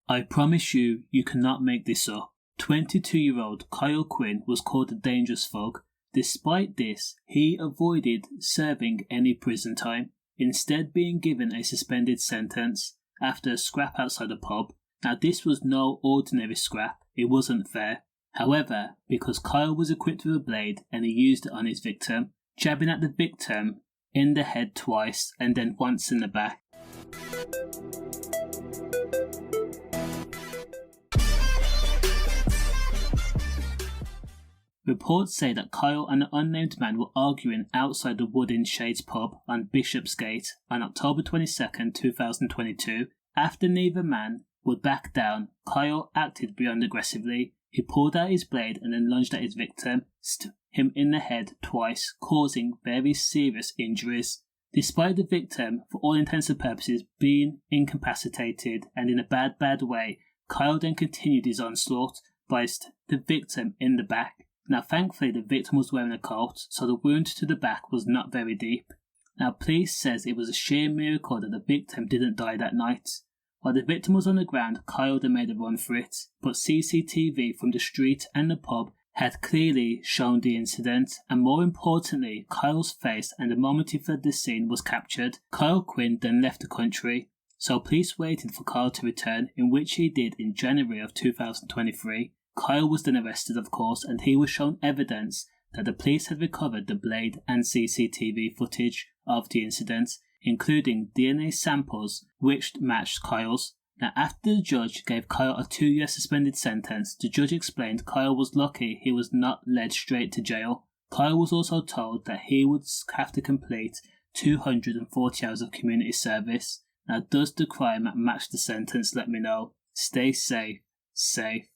I promise you, you cannot make this up. 22-year-old Kyle Quinn was called a dangerous thug. Despite this, he avoided serving any prison time, instead being given a suspended sentence after a scrap outside a pub. Now this was no ordinary scrap, it wasn't fair. However, because Kyle was equipped with a blade and he used it on his victim, jabbing at the victim in the head twice and then once in the back. Reports say that Kyle and an unnamed man were arguing outside the Woodin Shades pub on Bishopsgate on October 22, 2022. After neither man would back down, Kyle acted beyond aggressively. He pulled out his blade and then lunged at his victim, stabbed him in the head twice, causing very serious injuries. Despite the victim, for all intents and purposes, being incapacitated and in a bad way, Kyle then continued his onslaught by the victim in the back. Now thankfully the victim was wearing a coat, so the wound to the back was not very deep. Now police says it was a sheer miracle that the victim didn't die that night. While the victim was on the ground, Kyle then made a run for it, but CCTV from the street and the pub had clearly shown the incident, and more importantly, Kyle's face, and the moment he fled the scene was captured. Kyle Quinn then left the country, so police waited for Kyle to return, in which he did in January of 2023. Kyle was then arrested, of course, and he was shown evidence that the police had recovered the blade and CCTV footage of the incident, including DNA samples which matched Kyle's. Now, after the judge gave Kyle a 2-year suspended sentence, the judge explained Kyle was lucky he was not led straight to jail. Kyle was also told that he would have to complete 240 hours of community service. Now, does the crime match the sentence? Let me know. Stay safe.